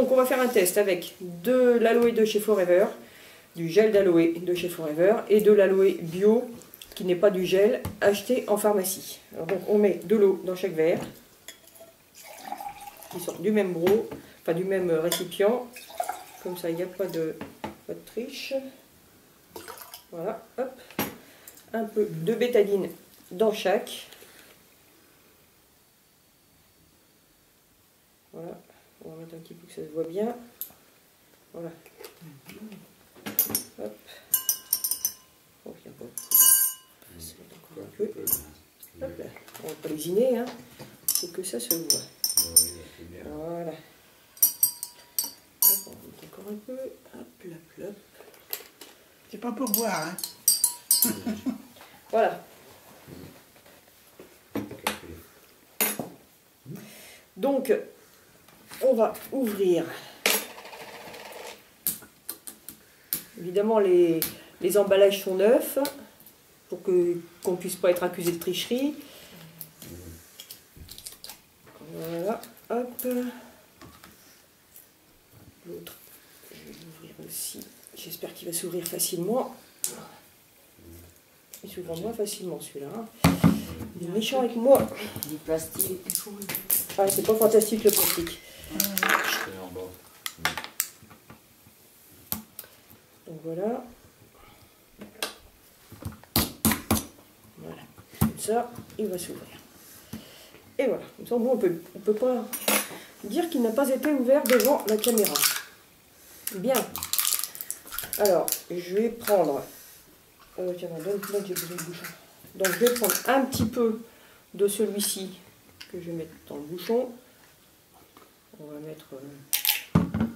Donc on va faire un test avec de l'aloe de chez Forever, du gel d'aloe de chez Forever et de l'aloe bio qui n'est pas du gel acheté en pharmacie. Alors donc on met de l'eau dans chaque verre qui sort du même broc, enfin du même récipient, comme ça il n'y a pas de triche. Voilà, hop, un peu de bétadine dans chaque. Voilà, on va mettre un petit peu que ça se voit bien. Voilà. Hop. Oh, il y a pas. Un peu. Hop là. On va pas lésiner, hein. Faut que ça se voit. Voilà. Hop, on va mettre encore un peu. Hop, hop, hop. C'est pas pour boire, hein. Voilà. Donc, on va ouvrir. Évidemment, les emballages sont neufs pour qu'on ne puisse pas être accusé de tricherie. Voilà, hop. L'autre, je vais l'ouvrir aussi. J'espère qu'il va s'ouvrir facilement. Il s'ouvre moins facilement celui-là. Hein. Il est méchant avec moi. Du plastique. Ah, c'est pas fantastique le plastique. Donc voilà. Voilà. Comme ça, il va s'ouvrir. Et voilà. Comme ça, bon, on peut pas dire qu'il n'a pas été ouvert devant la caméra. Bien. Alors, je vais prendre... tiens, donne, j'ai besoin de bouchon. Donc, je vais prendre un petit peu de celui-ci que je vais mettre dans le bouchon. On va mettre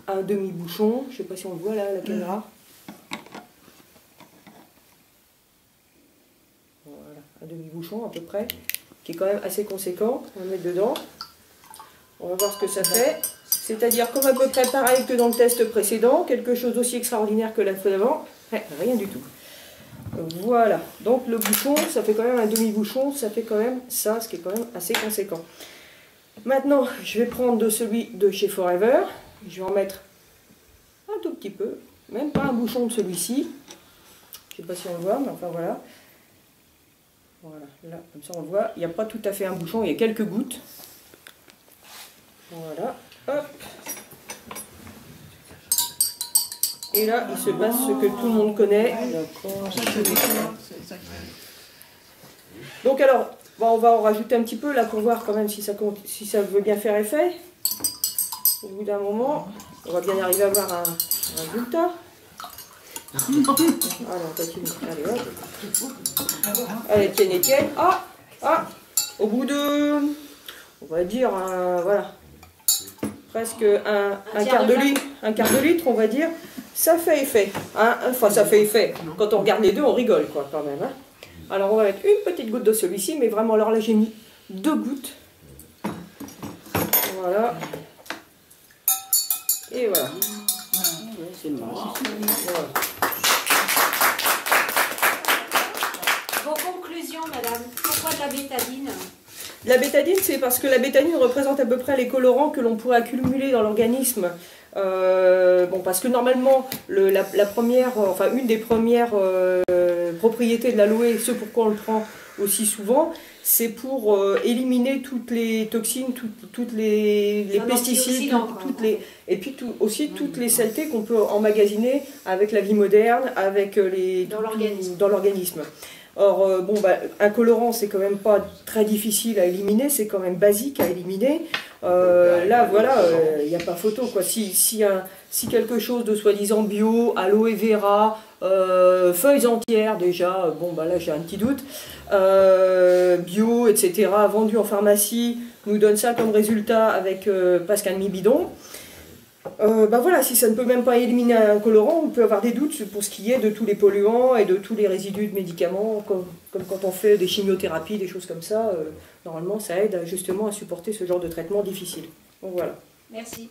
un demi-bouchon. Je ne sais pas si on le voit là, la caméra. Voilà, un demi-bouchon à peu près, qui est quand même assez conséquent. On va mettre dedans. On va voir ce que ça fait. C'est-à-dire comme à peu près pareil que dans le test précédent, quelque chose d'aussi extraordinaire que la fois d'avant. Rien du tout. Voilà, donc le bouchon, ça fait quand même un demi-bouchon, ça fait quand même ça, ce qui est quand même assez conséquent. Maintenant, je vais prendre de celui de chez Forever. Je vais en mettre un tout petit peu, même pas un bouchon de celui-ci. Je ne sais pas si on le voit, mais enfin voilà. Voilà, là, comme ça on le voit. Il n'y a pas tout à fait un bouchon, il y a quelques gouttes. Voilà, hop. Et là, il se passe ce que tout le monde connaît. Donc alors, on va en rajouter un petit peu là pour voir quand même si ça veut bien faire effet. Au bout d'un moment, on va bien arriver à avoir un résultat. Allez, hop. Allez, tienne. Ah, au bout de, on va dire, voilà, presque un quart de litre, on va dire. Ça fait effet, hein. Enfin ça fait effet. Quand on regarde les deux, on rigole quoi quand même. Hein. Alors on va mettre une petite goutte de celui-ci, mais vraiment alors là j'ai mis 2 gouttes. Voilà. Et voilà. Voilà. Vos conclusions, madame, pourquoi de la bétadine? La bétadine, c'est parce que la bétadine représente à peu près les colorants que l'on pourrait accumuler dans l'organisme. Parce que normalement, une des premières propriétés de l'aloe, ce pourquoi on le prend aussi souvent, c'est pour éliminer toutes les toxines, toutes les pesticides, et puis aussi toutes les saletés qu'on peut emmagasiner avec la vie moderne, avec dans l'organisme. Or, un colorant, c'est quand même pas très difficile à éliminer, c'est quand même basique à éliminer. Là, voilà, il n'y a pas photo, quoi. Si quelque chose de soi-disant bio, aloe vera, feuilles entières déjà, là j'ai un petit doute, bio, etc., vendu en pharmacie, nous donne ça comme résultat avec presque un demi-bidon. Voilà, si ça ne peut même pas éliminer un colorant, on peut avoir des doutes pour ce qui est de tous les polluants et de tous les résidus de médicaments, comme quand on fait des chimiothérapies, des choses comme ça. Normalement, ça aide justement à supporter ce genre de traitement difficile. Donc voilà. Merci.